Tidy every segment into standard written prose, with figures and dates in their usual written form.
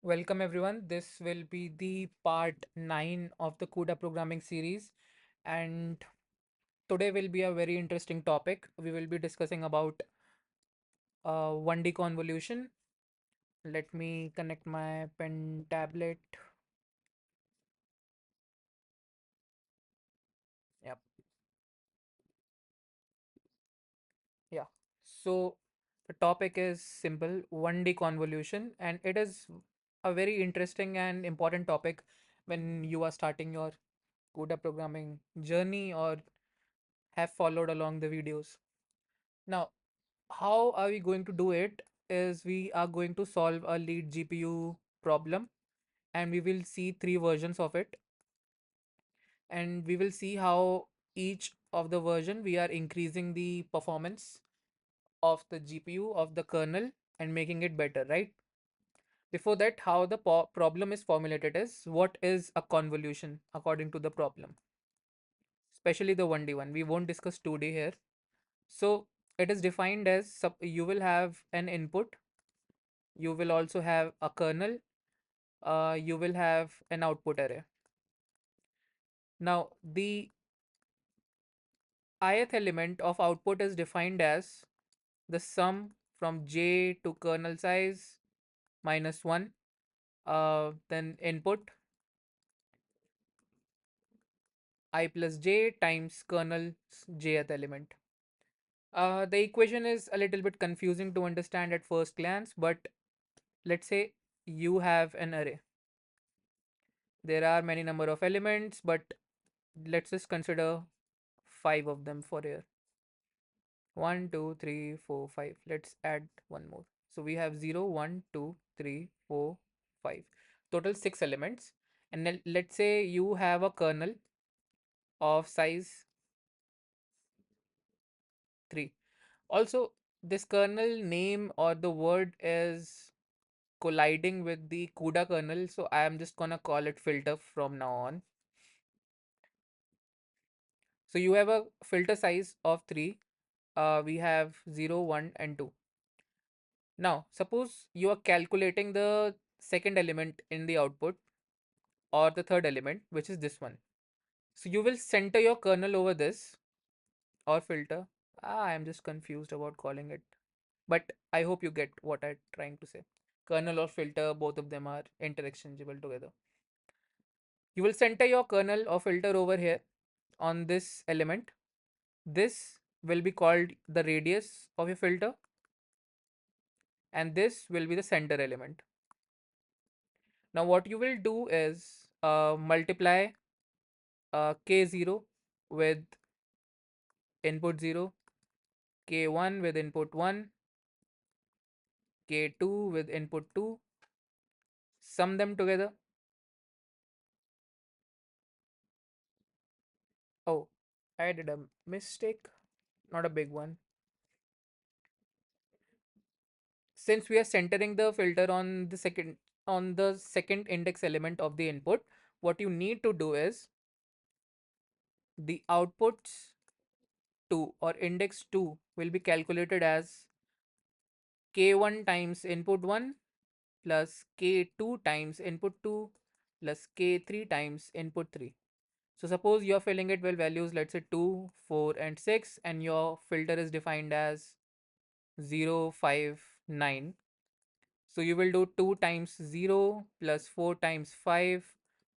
Welcome everyone. This will be the part 9 of the CUDA programming series, and today will be a very interesting topic. We will be discussing about 1D convolution. Let me connect my pen tablet. Yep. Yeah. So the topic is simple 1D convolution, and it is a very interesting and important topic when you are starting your CUDA programming journey or have followed along the videos. Now, how are we going to do it is we are going to solve a lead GPU problem, and we will see three versions of it, and we will see how each of the version we are increasing the performance of the GPU of the kernel and making it better, right? Before that, how the problem is formulated is what is a convolution according to the problem, especially the 1D one. We won't discuss 2D here. So it is defined as you will have an input, you will also have a kernel, you will have an output array. Now, the ith element of output is defined as the sum from j to kernel size minus 1, then input I plus j times kernel's jth element. The equation is a little bit confusing to understand at first glance, but let's say you have an array. There are many number of elements, but let's just consider 5 of them for here. 1, 2, 3, 4, 5. Let's add one more. So we have 0, 1, 2, 3, 4, 5. Total 6 elements. And then let's say you have a kernel of size 3. Also, this kernel name or the word is colliding with the CUDA kernel. So I am just gonna call it filter from now on. So you have a filter size of 3. We have 0, 1, and 2. Now, suppose you are calculating the second element in the output or the third element, which is this one. So you will center your kernel over this or filter. I am just confused about calling it, but I hope you get what I'm trying to say. Kernel or filter, both of them are interchangeable together. You will center your kernel or filter over here on this element. This will be called the radius of your filter, and this will be the center element. Now what you will do is multiply k0 with input 0, k1 with input 1, k2 with input 2, sum them together. Oh, I did a mistake, not a big one. Since we are centering the filter on the second index element of the input, what you need to do is the outputs 2 or index 2 will be calculated as k1 times input 1 plus k2 times input 2 plus k3 times input 3. So suppose you're filling it with values, let's say 2, 4, and 6, and your filter is defined as 0, 5, 9. So you will do 2 times 0 plus 4 times 5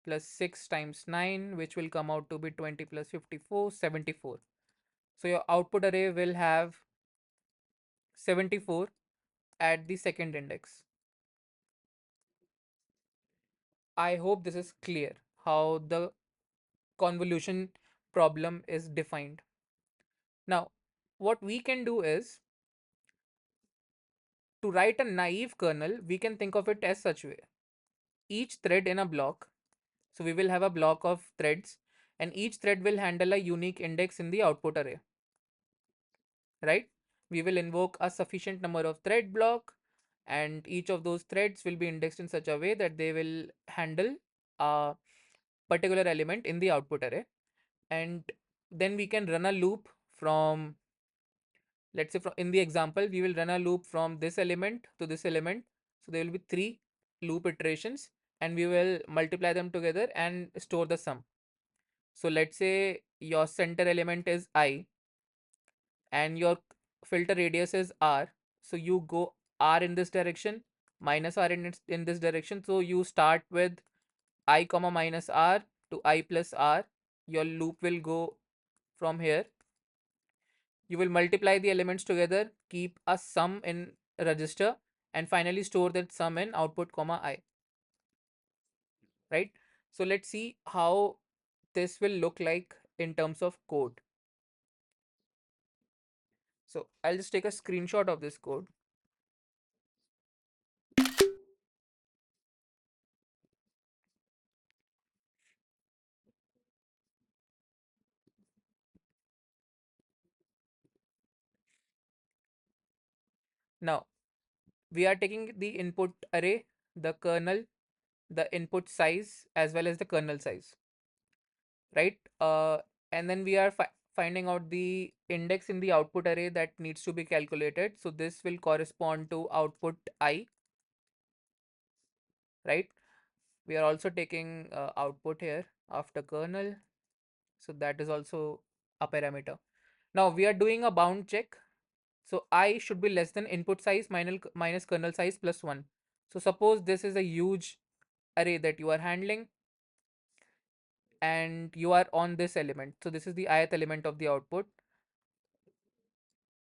plus 6 times 9, which will come out to be 20 plus 54, 74. So your output array will have 74 at the second index. I hope this is clear how the convolution problem is defined. Now, what we can do is to write a naive kernel, we can think of it as such way. Each thread in a block, so we will have a block of threads, and each thread will handle a unique index in the output array, right? We will invoke a sufficient number of thread block, and each of those threads will be indexed in such a way that they will handle a particular element in the output array. And then we can run a loop from, let's say from in the example, we will run a loop from this element to this element. So there will be 3. loop iterations, and we will multiply them together and store the sum. So let's say your center element is I and your filter radius is R. So you go R in this direction, minus R in this direction. So you start with I comma minus R to I plus R. Your loop will go from here. You will multiply the elements together, keep a sum in register, and finally store that sum in output comma I, right? So let's see how this will look like in terms of code. So I'll just take a screenshot of this code. Now we are taking the input array, the kernel, the input size, as well as the kernel size, right? And then we are finding out the index in the output array that needs to be calculated. So this will correspond to output I, right? We are also taking output here after kernel. So that is also a parameter. Now we are doing a bound check. So I should be less than input size minus kernel size plus 1. So suppose this is a huge array that you are handling and you are on this element. So this is the ith element of the output.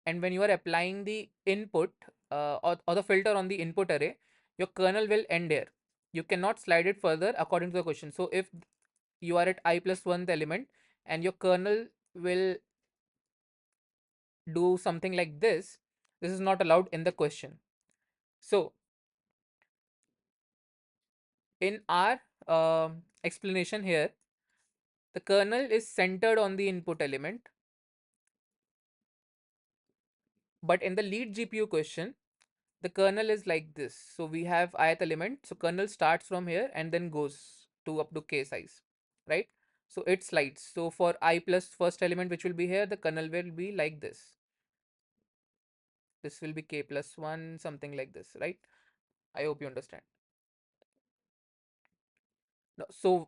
And when you are applying the input or the filter on the input array, your kernel will end here. You cannot slide it further according to the question. So if you are at I plus 1th element and your kernel will do something like this is not allowed in the question. So in our explanation here, the kernel is centered on the input element, but in the lead GPU question, the kernel is like this. So we have ith element. So kernel starts from here and then goes to up to k size, right? So it slides. So for I plus first element, which will be here, the kernel will be like this. This will be k plus 1, something like this, right? I hope you understand. So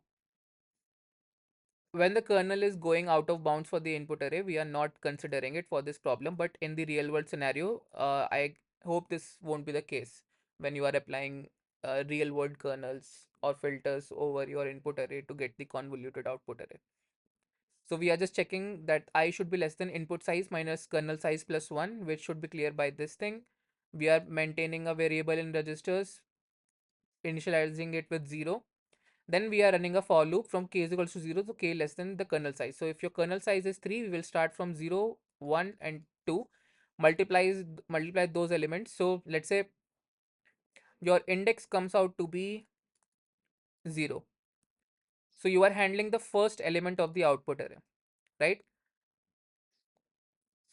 when the kernel is going out of bounds for the input array, we are not considering it for this problem. But in the real world scenario, I hope this won't be the case when you are applying real world kernels or filters over your input array to get the convoluted output array. So we are just checking that I should be less than input size minus kernel size plus 1, which should be clear by this thing. We are maintaining a variable in registers, initializing it with 0. Then we are running a for loop from k is equals to 0 to k less than the kernel size. So if your kernel size is 3, we will start from 0, 1 and 2, multiply those elements. So let's say your index comes out to be 0. So you are handling the first element of the output array, right?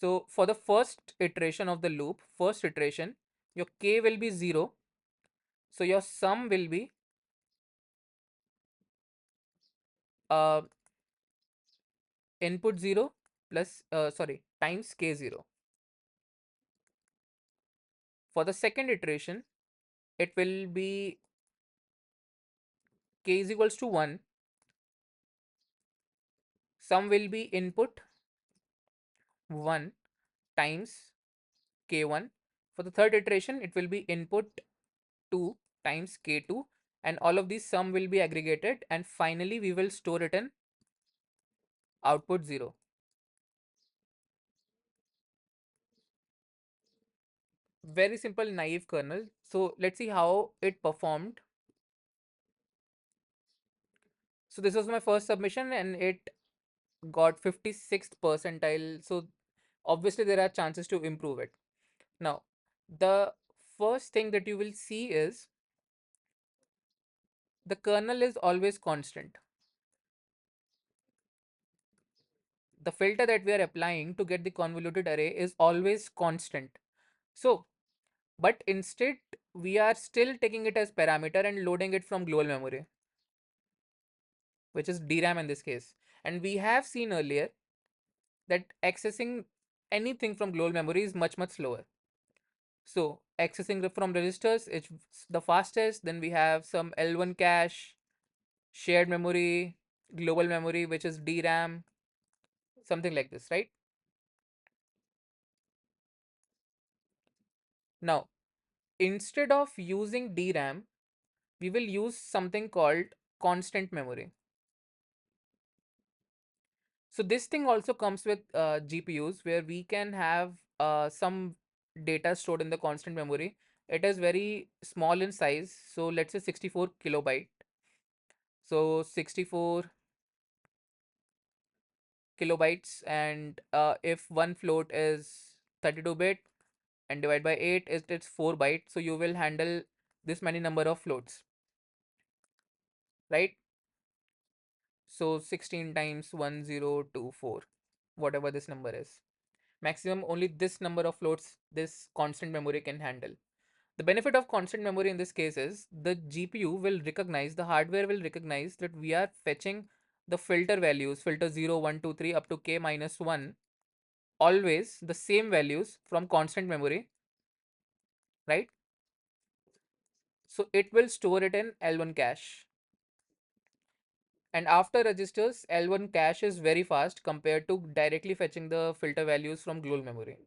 So for the first iteration of the loop, first iteration, your k will be 0. So your sum will be uh, input 0 plus times k 0. For the second iteration, it will be k is equals to 1. Sum will be input 1 times k1. For the third iteration, it will be input 2 times k2, and all of these sum will be aggregated, and finally we will store it in output 0. Very simple naive kernel. So let's see how it performed. So this was my first submission and it got 56th percentile. So obviously there are chances to improve it. Now, the first thing that you will see is the kernel is always constant. The filter that we are applying to get the convoluted array is always constant. So, but instead we are still taking it as parameter and loading it from global memory, which is DRAM in this case. And we have seen earlier that accessing anything from global memory is much slower. So accessing from registers, it's the fastest. Then we have some L1 cache, shared memory, global memory, which is DRAM, something like this, right? Now, instead of using DRAM, we will use something called constant memory. So this thing also comes with GPUs where we can have some data stored in the constant memory. It is very small in size. So let's say 64 kilobyte. So 64 kilobytes, and if one float is 32-bit and divide by 8, it's 4 bytes. So you will handle this many number of floats, right? So 16 times 1024, whatever this number is. Maximum only this number of floats this constant memory can handle. The benefit of constant memory in this case is the GPU will recognize, the hardware will recognize that we are fetching the filter values, filter 0, 1, 2, 3 up to k minus 1, always the same values from constant memory, right? So it will store it in L1 cache. And after registers, L1 cache is very fast compared to directly fetching the filter values from global memory.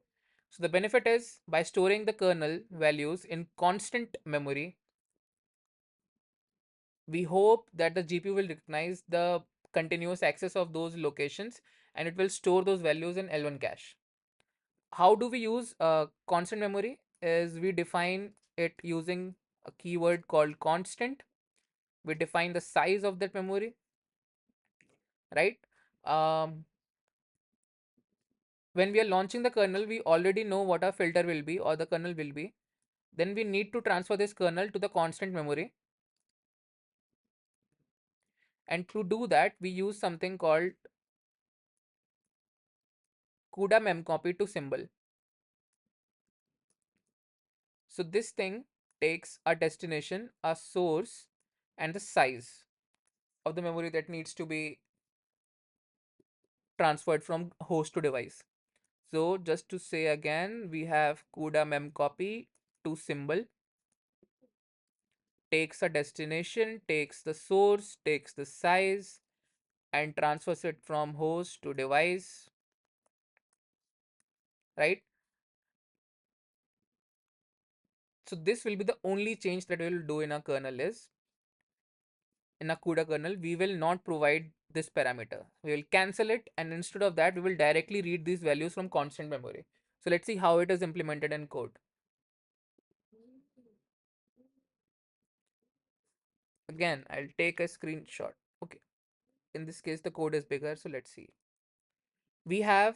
So the benefit is by storing the kernel values in constant memory, we hope that the GPU will recognize the continuous access of those locations and it will store those values in L1 cache. How do we use constant memory? Is we define it using a keyword called constant. We define the size of that memory, right? Um, when we are launching the kernel, we already know what our filter will be or the kernel will be. Then we need to transfer this kernel to the constant memory. And to do that, we use something called CUDA memcopy to symbol. So this thing takes a destination, a source, and the size of the memory that needs to be transferred from host to device. So just to say again, we have CUDA memcopy to symbol, takes a destination, takes the source, takes the size, and transfers it from host to device, right? So this will be the only change that we will do in our kernel is in a CUDA kernel, we will not provide this parameter. We will cancel it, and instead of that, we will directly read these values from constant memory. So let's see how it is implemented in code. Again, I'll take a screenshot. Okay, in this case, the code is bigger, so let's see. We are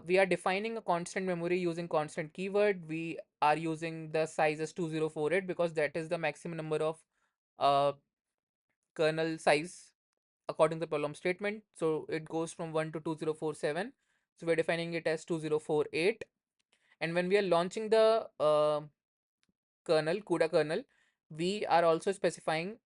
defining a constant memory using constant keyword. We are using the size as 2048 because that is the maximum number of uh, kernel size according to the problem statement. So it goes from 1 to 2047. So we're defining it as 2048. And when we are launching the kernel, CUDA kernel, we are also specifying,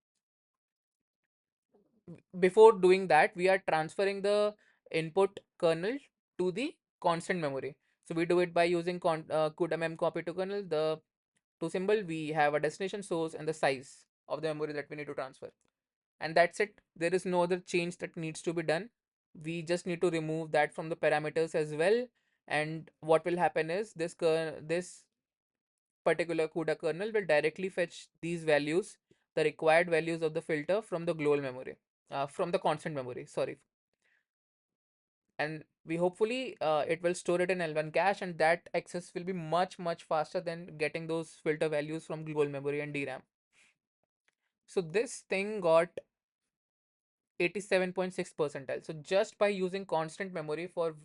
before doing that, we are transferring the input kernel to the constant memory. So we do it by using CUDA mem copy to kernel, the to symbol, we have a destination, source, and the size of the memory that we need to transfer. And that's it. There is no other change that needs to be done. We just need to remove that from the parameters as well. And what will happen is this particular CUDA kernel will directly fetch these values, the required values of the filter from the global memory, from the constant memory, sorry. And we hopefully it will store it in L1 cache, and that access will be much, much faster than getting those filter values from global memory and DRAM. So this thing got 87.6 percentile. So just by using constant memory for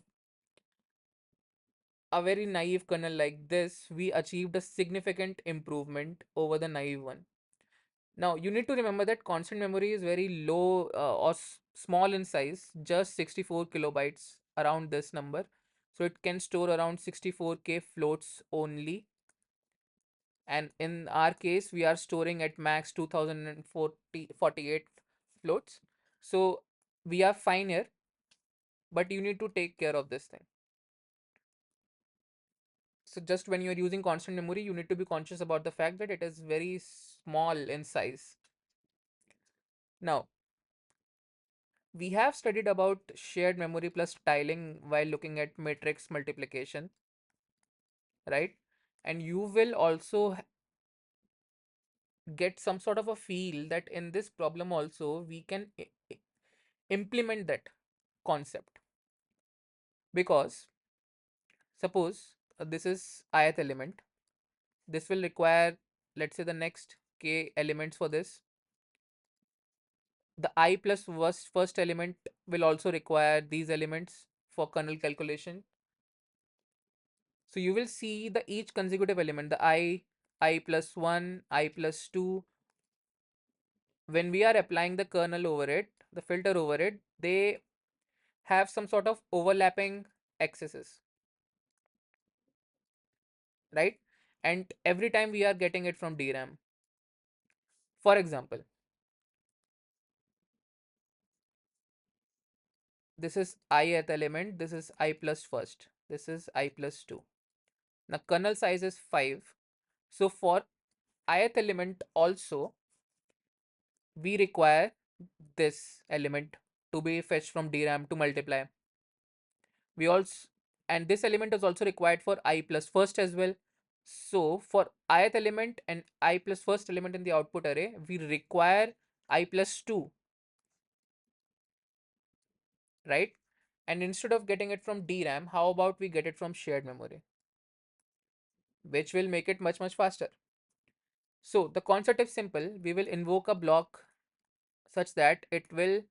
a very naive kernel like this, we achieved a significant improvement over the naive one. Now you need to remember that constant memory is very low or small in size, just 64 kilobytes, around this number. So it can store around 64K floats only. And in our case, we are storing at max 2048 floats. So we are fine here, but you need to take care of this thing. So just when you're using constant memory, you need to be conscious about the fact that it is very small in size. Now, we have studied about shared memory plus tiling while looking at matrix multiplication, right? And you will also get some sort of a feel that in this problem also we can implement that concept, because suppose this is ith element. This will require, let's say, the next k elements for this. The I plus first element will also require these elements for kernel calculation. So you will see the each consecutive element, the I plus 1, I plus 2, when we are applying the kernel over it, the filter over it, they have some sort of overlapping excesses, right? And every time we are getting it from DRAM. For example, this is ith element, this is I plus first, this is I plus 2. Now kernel size is 5. So for ith element also, we require this element to be fetched from DRAM to multiply. We also, and this element is also required for I plus first as well. So for ith element and I plus first element in the output array, we require I plus 2, right? And instead of getting it from DRAM, how about we get it from shared memory, which will make it much, much faster. So the concept is simple. We will invoke a block such that it will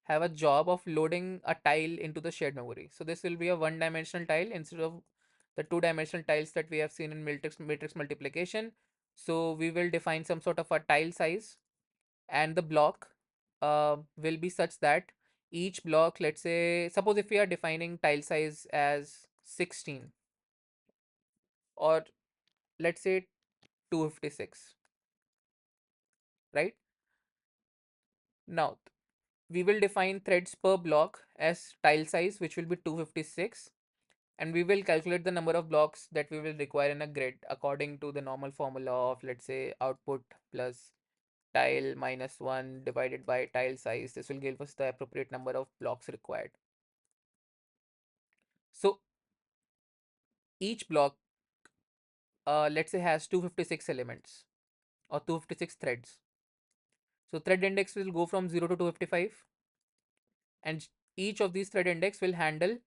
have a job of loading a tile into the shared memory. So this will be a one-dimensional tile instead of the two-dimensional tiles that we have seen in matrix multiplication. So we will define some sort of a tile size, and the block will be such that each block, let's say, suppose if we are defining tile size as 16, or let's say 256, right? Now we will define threads per block as tile size, which will be 256, and we will calculate the number of blocks that we will require in a grid according to the normal formula of, let's say, output plus tile minus 1 divided by tile size. This will give us the appropriate number of blocks required. So each block, let's say, has 256 elements or 256 threads. So thread index will go from 0 to 255, and each of these thread index will handle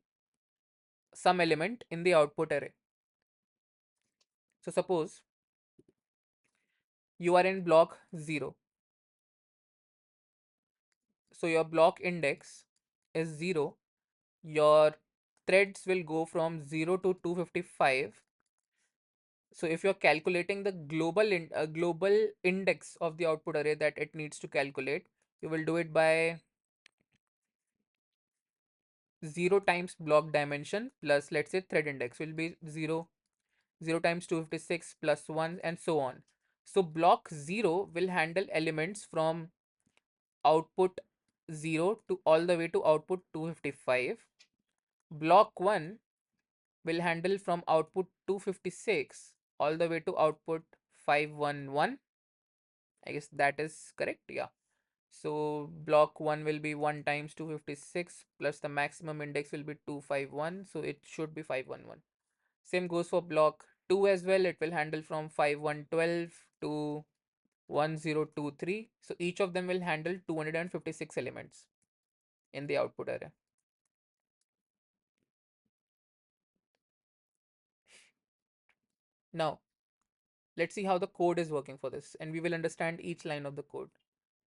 some element in the output array. So suppose you are in block 0. So your block index is 0. Your threads will go from 0 to 255. So if you're calculating the global index of the output array that it needs to calculate, you will do it by 0 times block dimension plus, let's say, thread index will be 0, 0 times 256 plus 1, and so on. So block 0 will handle elements from output 0 to all the way to output 255. Block 1 will handle from output 256 all the way to output 511. I guess that is correct. Yeah. So block 1 will be 1 times 256 plus the maximum index will be 251. So it should be 511. Same goes for block 2 as well. It will handle from 5112 to 1023. So each of them will handle 256 elements in the output array. Now, let's see how the code is working for this, and we will understand each line of the code.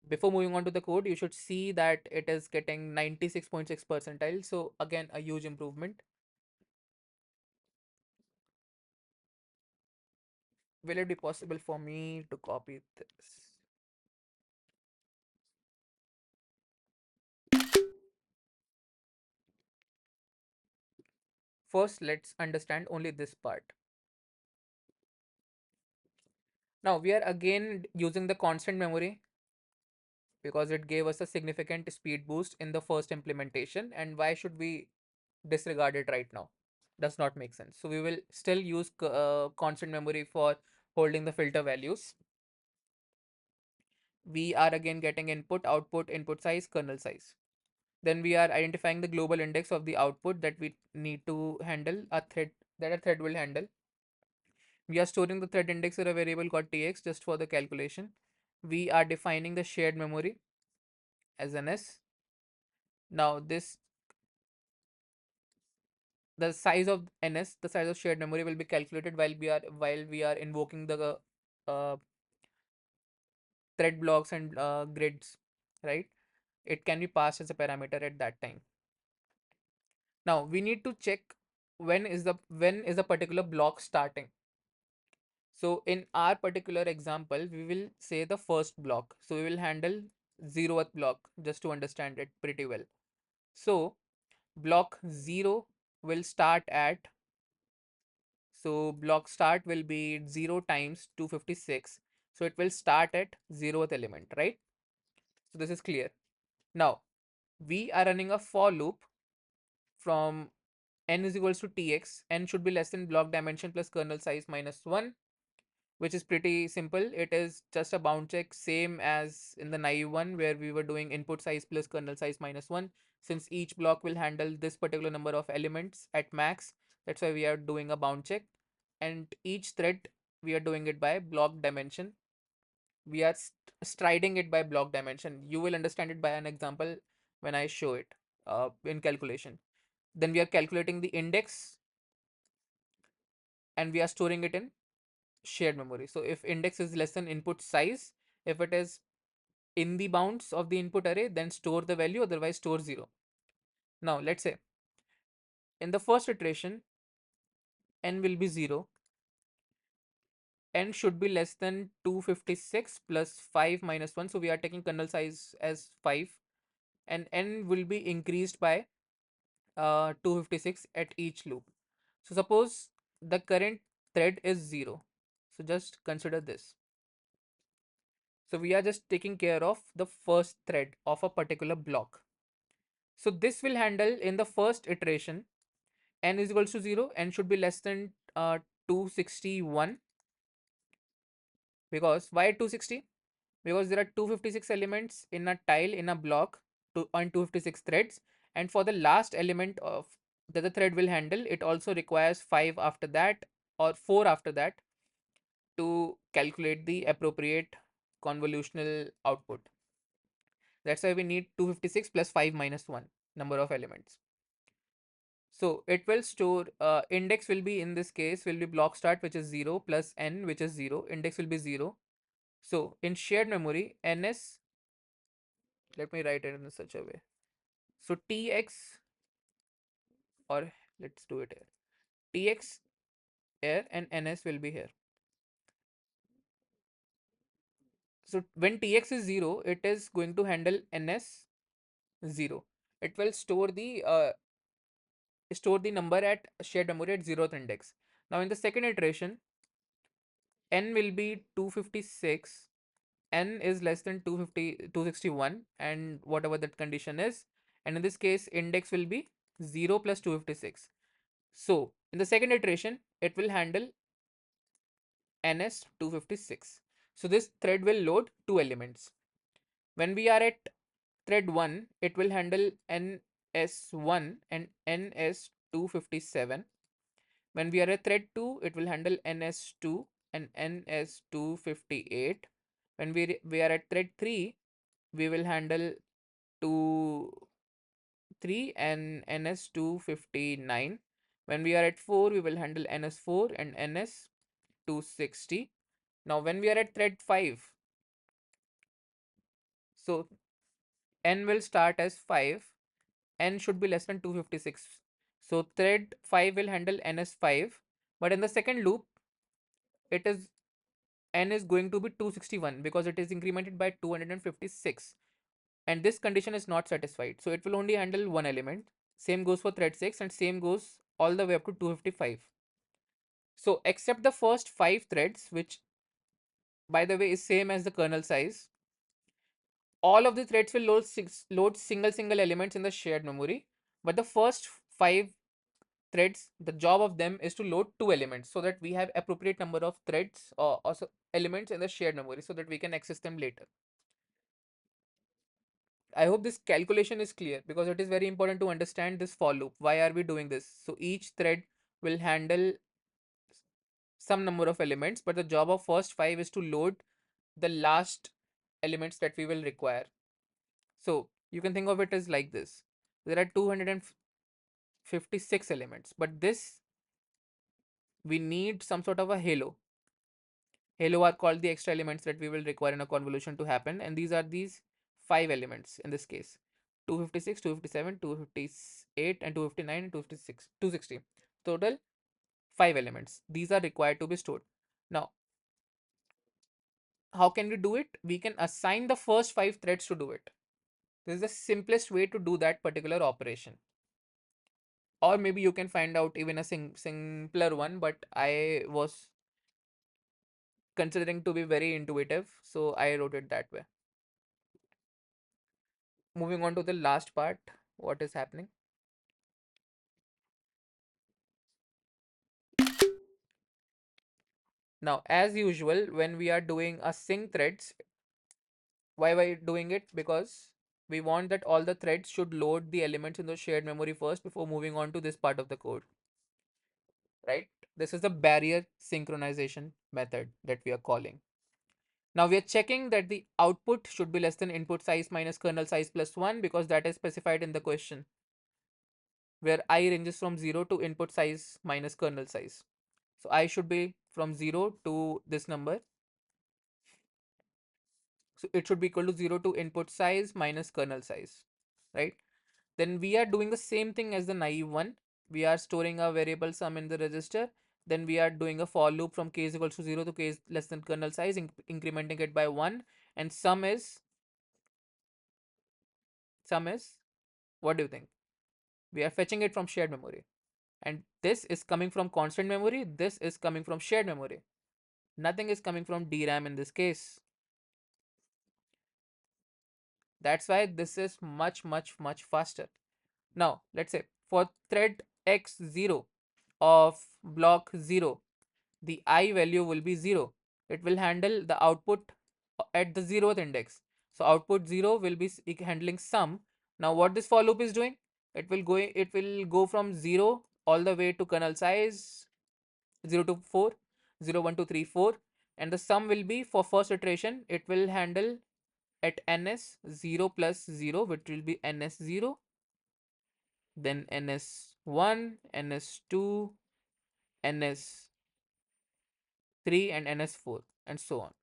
Before moving on to the code, you should see that it is getting 96.6 percentile. So again, a huge improvement. Will it be possible for me to copy this? First, let's understand only this part. Now we are again using the constant memory because it gave us a significant speed boost in the first implementation. And why should we disregard it right now? Does not make sense. So we will still use constant memory for holding the filter values. We are again getting input, output, input size, kernel size. Then we are identifying the global index of the output that we need to handle, a thread that a thread will handle. We are storing the thread index in a variable called tx just for the calculation. We are defining the shared memory as an s. Now this the size of ns, the size of shared memory will be calculated while we are invoking the uh, thread blocks and grids, right? It can be passed as a parameter at that time. Now we need to check when is the particular block starting. So in our particular example, we will say the first block. So we will handle 0th block just to understand it pretty well. So block 0 will start at, so block start will be 0 times 256. So it will start at 0th element, right? So this is clear. Now we are running a for loop from n is equals to tx. N should be less than block dimension plus kernel size minus 1, which is pretty simple. It is just a bound check, same as in the naive one where we were doing input size plus kernel size minus 1. Since each block will handle this particular number of elements at max, that's why we are doing a bound check. And each thread, we are doing it by block dimension. We are striding it by block dimension. You will understand it by an example when I show it in calculation. Then we are calculating the index and we are storing it in shared memory. So if index is less than input size, if it is in the bounds of the input array, then store the value, otherwise store 0. Now let's say in the first iteration, n will be 0. N should be less than 256 plus 5 minus 1. So we are taking kernel size as 5, and n will be increased by 256 at each loop. So suppose the current thread is 0. So just consider this. So we are just taking care of the first thread of a particular block. So this will handle in the first iteration n is equals to 0, n should be less than 261. Because why 260? Because there are 256 elements in a tile in a block on 256 threads, and for the last element of that the thread will handle, it also requires 5 after that or 4 after that to calculate the appropriate convolutional output. That's why we need 256 plus 5 minus 1 number of elements. So it will store index will be, in this case, will be block start, which is 0, plus n, which is 0. Index will be 0. So in shared memory, ns, let me write it in such a way. So tx, or let's do it here, tx here and ns will be here. So when tx is 0, it is going to handle ns 0. It will store the number at shared memory at 0th index. Now in the second iteration, n will be 256. N is less than 261, and whatever that condition is. And in this case, index will be 0 plus 256. So in the second iteration, it will handle ns 256. So this thread will load 2 elements. When we are at thread 1, it will handle ns1 and ns257. When we are at thread 2, it will handle ns2 and ns258. When we are at thread 3, we will handle 2 3 and ns259. When we are at 4, we will handle ns4 and ns260. Now when we are at thread 5, so n will start as 5. N should be less than 256. So thread 5 will handle ns5, but in the second loop, it is n is going to be 261 because it is incremented by 256, and this condition is not satisfied, so it will only handle one element. Same goes for thread 6 and same goes all the way up to 255. So except the first 5 threads, which by the way is same as the kernel size, all of the threads will load single elements in the shared memory, but the first 5 threads, the job of them is to load two elements so that we have appropriate number of threads or also elements in the shared memory so that we can access them later. I hope this calculation is clear because it is very important to understand this for loop. Why are we doing this? So each thread will handle some number of elements, but the job of first five is to load the last elements that we will require. So you can think of it as like this. There are 256 elements, but this we need some sort of a halo. Halo are called the extra elements that we will require in a convolution to happen, and these are these five elements in this case: 256, 257, 258, and 259, and 256, 260. Total five elements. These are required to be stored. Now, how can we do it? We can assign the first five threads to do it. This is the simplest way to do that particular operation. Or maybe you can find out even a simpler one, but I was considering to be very intuitive, so I wrote it that way. Moving on to the last part, what is happening? Now, as usual, when we are doing a sync threads, why we doing it? Because we want that all the threads should load the elements in the shared memory first before moving on to this part of the code, right? This is the barrier synchronization method that we are calling. Now we are checking that the output should be less than input size minus kernel size plus 1 because that is specified in the question, where I ranges from 0 to input size minus kernel size. So I should be from 0 to this number. So it should be equal to 0 to input size minus kernel size, right? Then we are doing the same thing as the naive one. We are storing a variable sum in the register. Then we are doing a for loop from k is equal to 0 to k is less than kernel size, incrementing it by 1. And sum is, what do you think? We are fetching it from shared memory. And this is coming from constant memory. This is coming from shared memory. Nothing is coming from DRAM in this case. That's why this is much, much, much faster. Now, let's say for thread x0 of block 0, the I value will be 0. It will handle the output at the 0th index. So output 0 will be handling sum. Now what this for loop is doing? It will go from 0 all the way to kernel size 0 to 4, 0, 1, 2, 3, 4, and the sum will be for first iteration. It will handle at ns 0 plus 0, which will be ns0, then ns1, ns2, ns3, and ns4, and so on.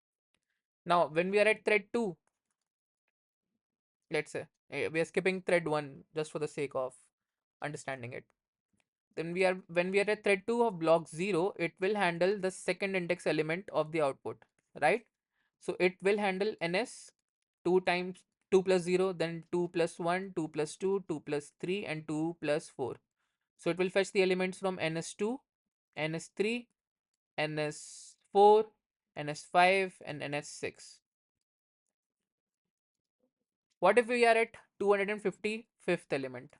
Now when we are at thread 2, let's say we are skipping thread 1 just for the sake of understanding it. Then when we are at thread 2 of block 0, it will handle the second index element of the output, right? So it will handle ns 2 times 2 plus 0, then 2 plus 1, 2 plus 2, 2 plus 3, and 2 plus 4. So it will fetch the elements from ns2, ns3, ns4, ns5, and ns6. What if we are at 255th element?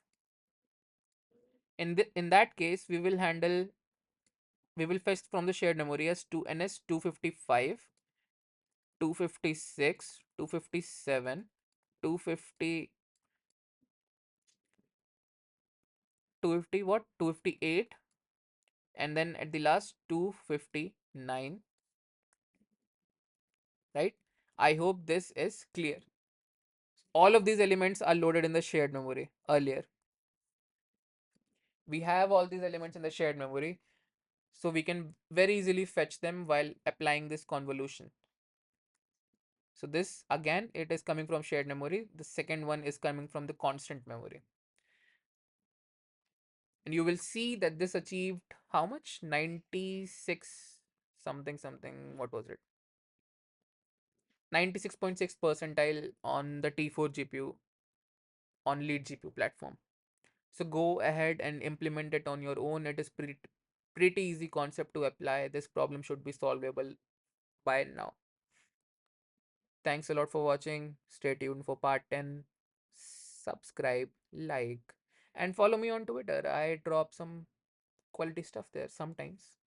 In that case, we will fetch from the shared memory as 2ns 255, 256, 257, 250, 250 what? 258, and then at the last 259, right? I hope this is clear. All of these elements are loaded in the shared memory earlier. We have all these elements in the shared memory, so we can very easily fetch them while applying this convolution. So this again, it is coming from shared memory. The second one is coming from the constant memory. And you will see that this achieved how much? 96 something something. What was it? 96.6 percentile on the T4 GPU on lead GPU platform. So go ahead and implement it on your own. It is pretty easy concept to apply. This problem should be solvable by now. Thanks a lot for watching. Stay tuned for part 10. Subscribe, like, and follow me on Twitter. I drop some quality stuff there sometimes.